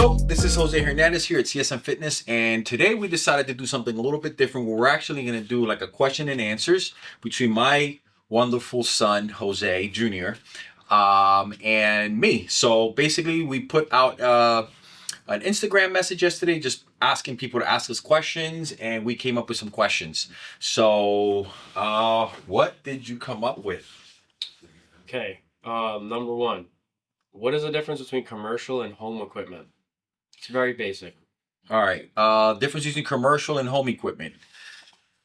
So this is Jose Hernandez here at CSM Fitness, and today we decided to do something a little bit different. Where we're actually going to do like a question and answers between my wonderful son Jose Jr. And me. So basically, we put out an Instagram message yesterday, just asking people to ask us questions, and we came up with some questions. So, what did you come up with? Okay, number one, what is the difference between commercial and home equipment? It's very basic. All right. Difference between commercial and home equipment.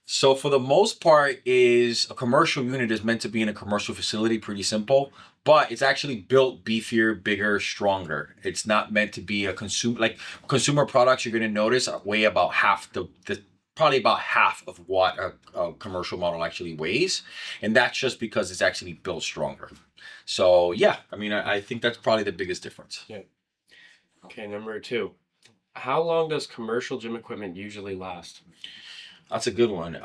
So for the most part, is a commercial unit is meant to be in a commercial facility, pretty simple, but it's actually built beefier, bigger, stronger. It's not meant to be a consumer products. You're going to notice weigh about half the probably about half of what a commercial model actually weighs, and that's just because it's actually built stronger. So yeah, I mean, I think that's probably the biggest difference. Yeah. Okay, number two, how long does commercial gym equipment usually last? That's a good one.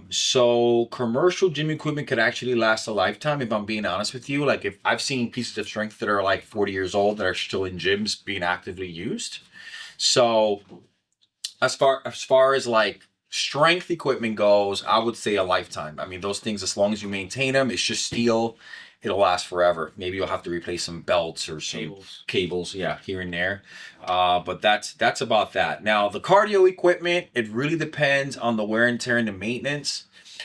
So commercial gym equipment could actually last a lifetime, if I'm being honest with you. Like if I've seen pieces of strength that are like 40 years old that are still in gyms being actively used. So as far as like strength equipment goes, I would say a lifetime. I mean, those things, as long as you maintain them, it's just steel. It'll last forever. Maybe you'll have to replace some belts or some cables, yeah, here and there. But that's about that. Now, the cardio equipment, it really depends on the wear and tear and the maintenance.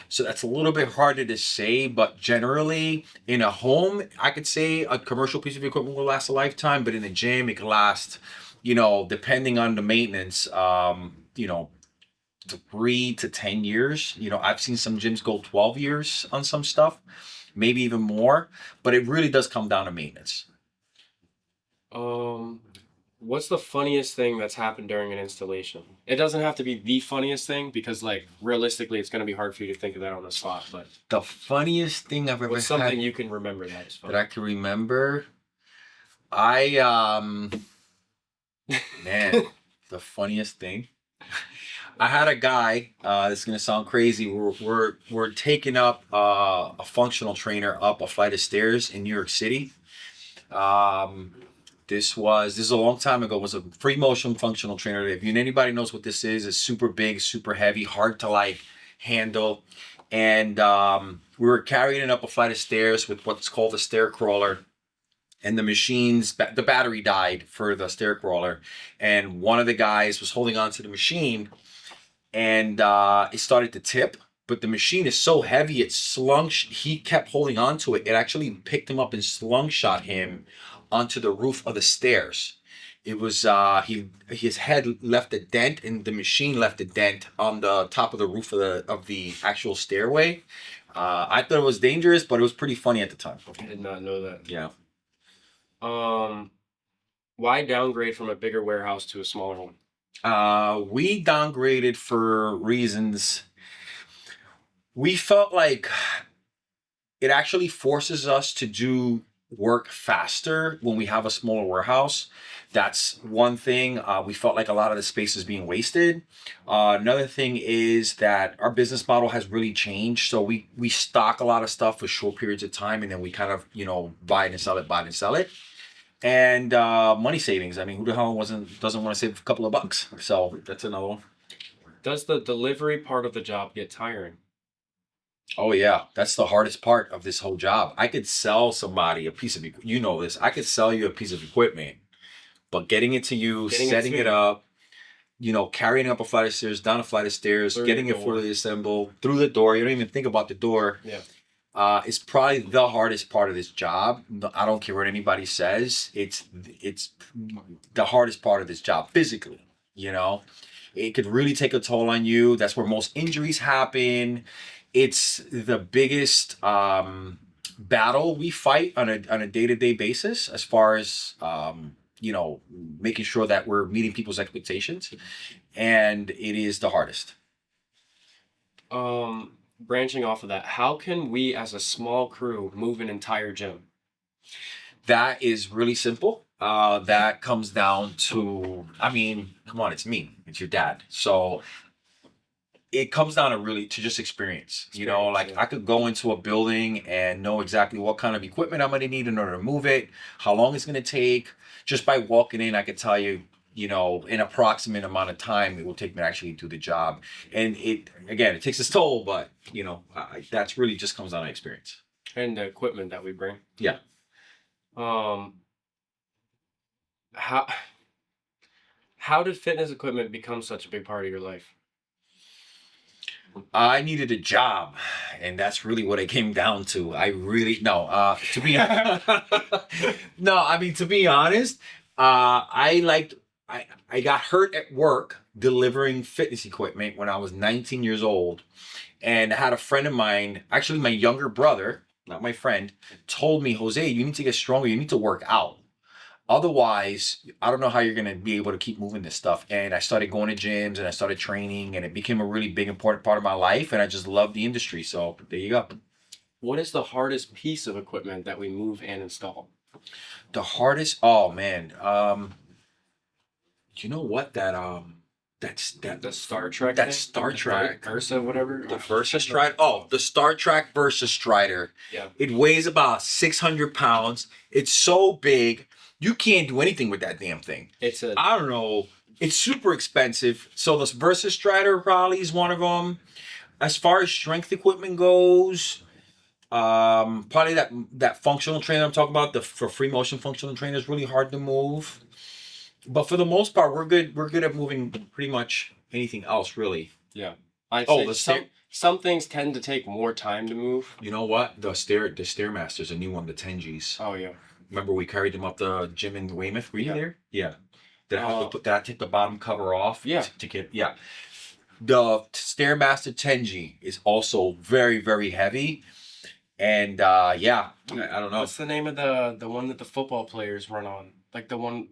So that's a little bit harder to say, but generally in a home, I could say a commercial piece of equipment will last a lifetime, but in a gym, it can last, depending on the maintenance, 3 to 10 years. I've seen some gyms go 12 years on some stuff, maybe even more, but it really does come down to maintenance. Um, what's the funniest thing that's happened during an installation? It doesn't have to be the funniest thing because, like, realistically, it's going to be hard for you to think of that on the spot. But The funniest thing I've ever what's had something you can remember that is that funny? I can remember, I man, the funniest thing. I had a guy. This is gonna sound crazy. We're taking up a functional trainer up a flight of stairs in New York City. Um, this is a long time ago. It was a free motion functional trainer. If anybody knows what this is, it's super big, super heavy, hard to like handle. And we were carrying it up a flight of stairs with what's called a stair crawler. And the battery died for the stair crawler, and one of the guys was holding on to the machine, and it started to tip. But the machine is so heavy, it slung. He kept holding on to it. It actually picked him up and slungshot him onto the roof of the stairs. It was his head left a dent, and the machine left a dent on the top of the roof of the actual stairway. I thought it was dangerous, but it was pretty funny at the time. I did not know that. Yeah. Um, why downgrade from a bigger warehouse to a smaller one? We downgraded for reasons. We felt like it actually forces us to do work faster when we have a smaller warehouse. That's one thing. We felt like a lot of the space is being wasted. Another thing is that our business model has really changed. So we stock a lot of stuff for short periods of time, and then we kind of buy it and sell it, buy it and sell it. And money savings. I mean, who the hell doesn't want to save a couple of bucks? So that's another one. Does the delivery part of the job get tiring? Oh yeah, that's the hardest part of this whole job. I could sell somebody a piece of this. I could sell you a piece of equipment, but getting it to you, Getting it setting to it you. up, carrying up a flight of stairs, down a flight of stairs, Through getting the it door. fully assembled, through the door. You don't even think about the door. Yeah. It's probably the hardest part of this job. I don't care what anybody says. It's the hardest part of this job physically. It could really take a toll on you. That's where most injuries happen. It's the biggest battle we fight on a day-to-day basis, as far as making sure that we're meeting people's expectations, and it is the hardest. Branching off of that, how can we as a small crew move an entire gym? That is really simple. That comes down to, I mean, come on, it's me. It's your dad. So it comes down to really to just experience. You know, like Yeah. I could go into a building and know exactly what kind of equipment I'm going to need in order to move it, how long it's going to take. Just by walking in, I could tell you, you know, an approximate amount of time it will take me to actually do the job. And it, again, it takes its toll, but you know, that's really just comes down to experience. And the equipment that we bring. Yeah. Um, how how did fitness equipment become such a big part of your life? I needed a job, and that's really what it came down to. I really no, to be no, I mean to be honest, I liked I got hurt at work delivering fitness equipment when I was 19 years old, and I had a friend of mine, actually my younger brother, not my friend, told me, Jose, you need to get stronger. You need to work out. Otherwise, I don't know how you're going to be able to keep moving this stuff. And I started going to gyms and I started training and it became a really big, important part of my life. And I just love the industry. So there you go. What is the hardest piece of equipment that we move and install? The hardest, oh man. You know what? The Star Trek that thing? Star Trek. Versa, whatever. The Versa Strider. Oh, the Star Trek Versa Strider. Yeah. It weighs about 600 pounds. It's so big. You can't do anything with that damn thing. It's a I don't know. It's super expensive. So this Versus Strider probably is one of them. As far as strength equipment goes, probably that functional trainer I'm talking about, the for free motion functional trainer is really hard to move. But for the most part, we're good. We're good at moving pretty much anything else, really. yeah. I'd Oh, say the some things tend to take more time to move. You know what? The Stairmaster's a new one, the Tenjis. Oh yeah. Remember we carried them up the gym in Weymouth? Were you Yeah. there? Yeah. Did I have to put that, take the bottom cover off? Yeah. To get, yeah. The Stairmaster Tenji is also very, very heavy. And yeah, I don't know. What's the name of the one that the football players run on? Like the one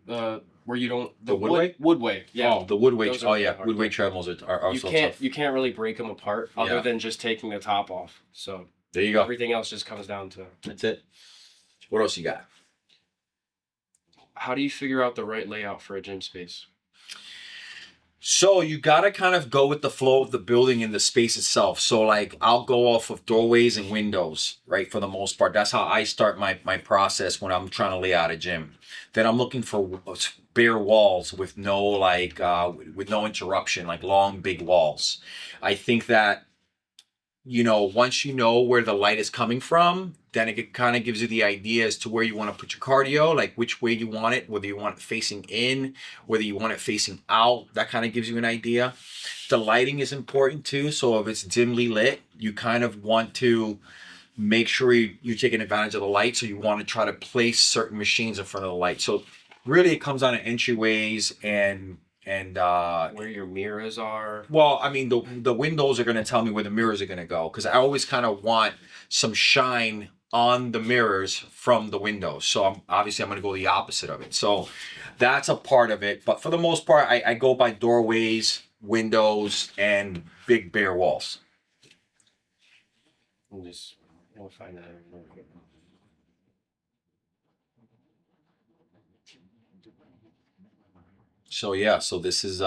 where you don't The Woodway? Woodway. Yeah. Oh, the Woodway. Those are Oh really yeah, hard. Woodway treadmills are also tough. You can't really break them apart other Yeah. than just taking the top off. So There you go. everything else just comes down to That's it. What else you got? how do you figure out the right layout for a gym space? So you gotta kind of go with the flow of the building and the space itself. So like I'll go off of doorways and windows, right? For the most part, that's how I start my process when I'm trying to lay out a gym. Then I'm looking for bare walls with no with no interruption, like long big walls. I think that once you know where the light is coming from, then it kind of gives you the idea as to where you want to put your cardio, like which way you want it, whether you want it facing in, whether you want it facing out. That kind of gives you an idea. The lighting is important too. So if it's dimly lit, you kind of want to make sure you're taking advantage of the light. So you want to try to place certain machines in front of the light. So really it comes down to entryways and Where your mirrors are. well, I mean, the windows are going to tell me where the mirrors are going to go because I always kind of want some shine on the mirrors from the windows. So I'm going to go the opposite of it. So that's a part of it. But for the most part, I go by doorways, windows, and big bare walls. I'll find that. So yeah, so this is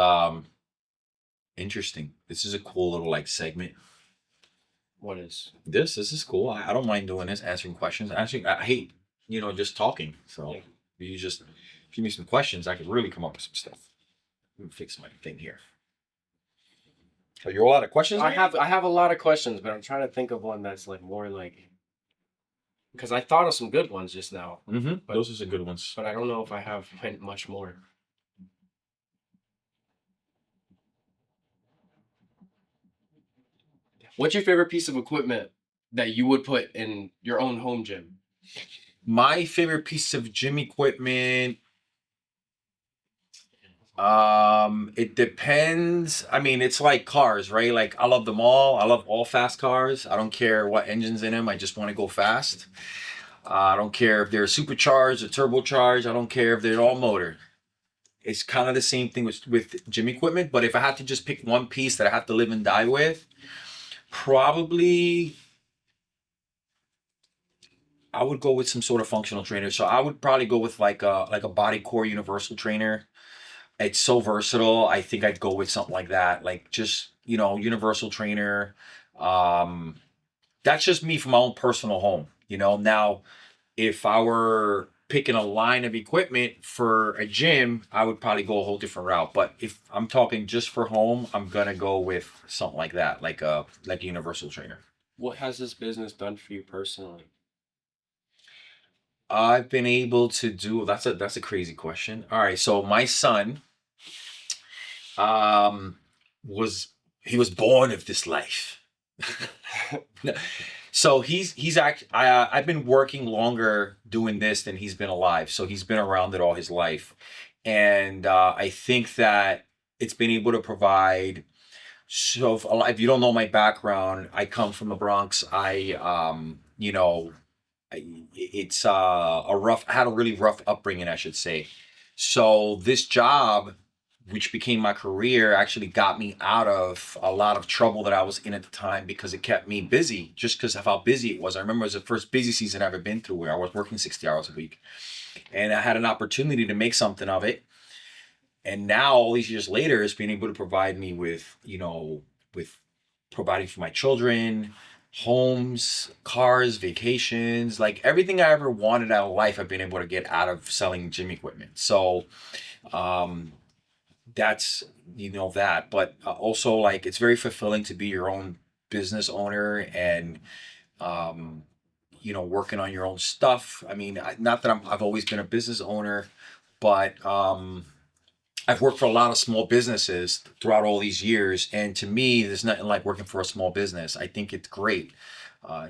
interesting. This is a cool little like segment. What is? This is cool. I don't mind doing this, answering questions. Actually, I hate just talking. So Yeah. you just give me some questions, I could really come up with some stuff. Let me fix my thing here. So you're a lot of questions. I have a lot of questions, but I'm trying to think of one that's like more like because I thought of some good ones just now, Mm-hmm. Those are some good ones. but I don't know if I have much more. What's your favorite piece of equipment that you would put in your own home gym? My favorite piece of gym equipment. It depends. I mean, it's like cars, right? Like I love them all. I love all fast cars. I don't care what engine's in them. I just want to go fast. I don't care if they're supercharged or turbocharged. I don't care if they're all motor. It's kind of the same thing with gym equipment. But if I had to just pick one piece that I have to live and die with, probably I would go with some sort of functional trainer. So I would probably go with like a body core universal trainer. It's so versatile. I think I'd go with something like that. Like just, universal trainer. Um, that's just me from my own personal home. Now if I were picking a line of equipment for a gym, I would probably go a whole different route. But if I'm talking just for home, I'm gonna go with something like that, like a universal trainer. What has this business done for you personally? I've been able to do that's a crazy question. All right, so my son um was he was born of this life. So he's actually I've been working longer doing this than he's been alive. So he's been around it all his life, and I think that it's been able to provide. So if you don't know my background, I come from the Bronx. It's a rough. I had a really rough upbringing, I should say. So this job, which became my career, actually got me out of a lot of trouble that I was in at the time because it kept me busy. Just because of how busy it was. I remember it was the first busy season I've ever been through, where I was working 60 hours a week, and I had an opportunity to make something of it. And now, all these years later, it's been able to provide me with providing for my children, homes, cars, vacations, like everything I ever wanted out of life, I've been able to get out of selling gym equipment. So, um, that's that, but also like it's very fulfilling to be your own business owner and um, working on your own stuff. I mean, not that I've always been a business owner, but I've worked for a lot of small businesses throughout all these years, and to me, there's nothing like working for a small business. I think it's great.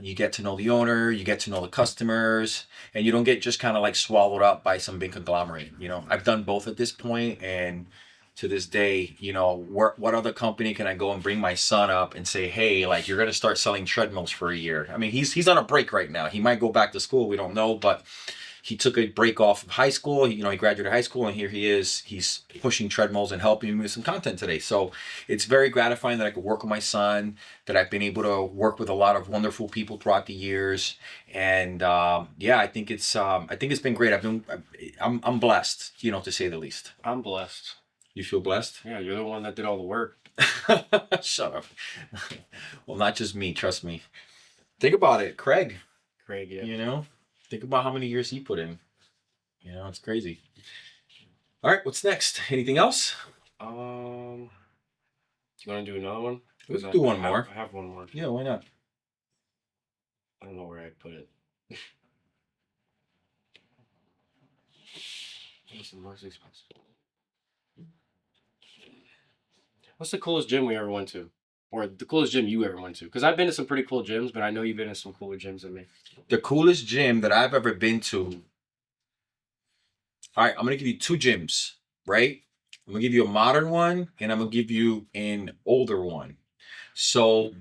You get to know the owner, you get to know the customers, and you don't get just kind of like swallowed up by some big conglomerate. I've done both at this point, and to this day, what other company can I go and bring my son up and say, hey, like you're gonna start selling treadmills for a year? I mean, he's on a break right now. He might go back to school. We don't know, but he took a break off of high school. He graduated high school, and here he is. He's pushing treadmills and helping me with some content today. So it's very gratifying that I could work with my son, that I've been able to work with a lot of wonderful people throughout the years, and yeah, I think it's been great. I'm blessed, to say the least. I'm blessed. You feel blessed? Yeah, you're the one that did all the work. Shut up. Well, not just me. Trust me. Think about it, Craig. Craig, yeah. Think about how many years he put in. It's crazy. All right, what's next? Anything else? Do you want to do another one? Let's do one more. I have one more. Yeah, why not? I don't know where I put it. What's the most expensive? What's the coolest gym we ever went to? Or the coolest gym you ever went to? Because I've been to some pretty cool gyms, but I know you've been to some cooler gyms than me. The coolest gym that I've ever been to. All right, I'm going to give you two gyms, right? I'm going to give you a modern one, and I'm going to give you an older one. So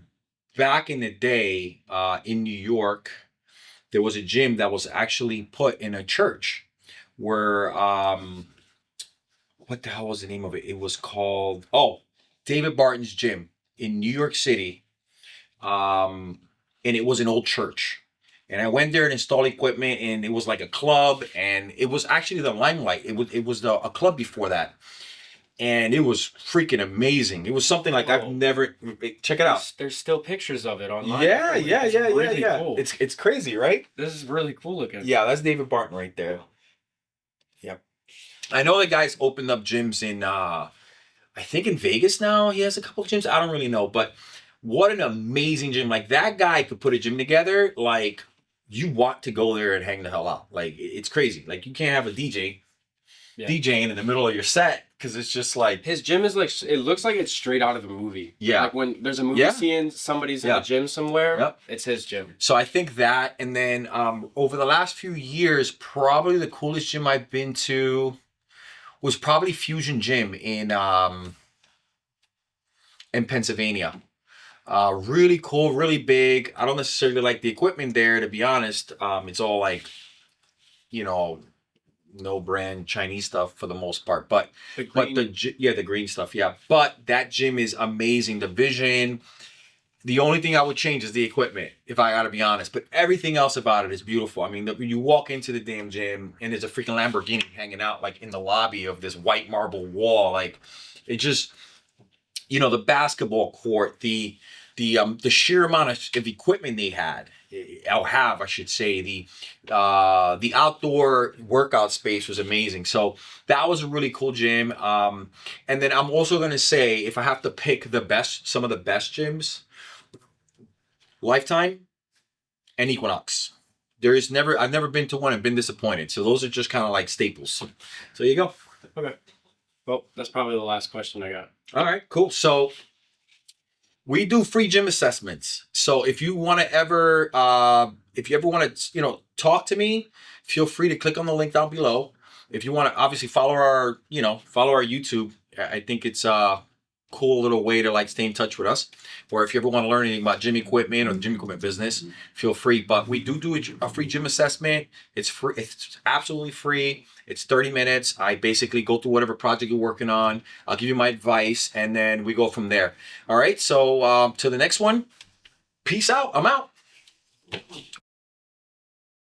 back in the day in New York, there was a gym that was actually put in a church where, what the hell was the name of it? It was called, David Barton's Gym in New York City. And it was an old church. And I went there and installed equipment, and it was like a club, and it was actually the Limelight. It was a club before that, and it was freaking amazing. It was something like I've never. Check it out. There's still pictures of it online. Yeah. Really cool. It's crazy, right? This is really cool looking. Yeah, that's David Barton right there. Yep. I know the guy's opened up gyms in I think in Vegas now. He has a couple of gyms. I don't really know, but what an amazing gym. Like that guy could put a gym together. Like you want to go there and hang the hell out. Like it's crazy. Like you can't have a DJ DJing in the middle of your set because it's just like his gym is like it looks like it's straight out of a movie. Yeah. Like when there's a movie scene, somebody's in a gym somewhere. It's his gym. So I think that, and then over the last few years, probably the coolest gym I've been to was probably Fusion Gym in Pennsylvania. Really cool, really big. I don't necessarily like the equipment there, to be honest. It's all like, no brand Chinese stuff for the most part. But the green stuff, yeah. But that gym is amazing. The vision, The only thing I would change is the equipment, if I gotta be honest. But everything else about it is beautiful. I mean, when you walk into the damn gym and there's a freaking Lamborghini hanging out like in the lobby of this white marble wall, like it just, the basketball court, the sheer amount of equipment they had, I should say, the outdoor workout space was amazing. So that was a really cool gym. And then I'm also gonna say, if I have to pick some of the best gyms, Lifetime and Equinox. I've never been to one and been disappointed. So those are just kind of like staples. So there you go. Okay. Well, that's probably the last question I got. All right, cool. So we do free gym assessments. So if you want to ever, if you ever want to, talk to me, feel free to click on the link down below. If you want to obviously follow our YouTube, I think it's a cool little way to like stay in touch with us. Or if you ever want to learn anything about gym equipment or the gym equipment business, feel free. But we do a free gym assessment. It's free. It's absolutely free. It's 30 minutes. I basically go through whatever project you're working on. I'll give you my advice, and then we go from there. All right. So to the next one. Peace out. I'm out.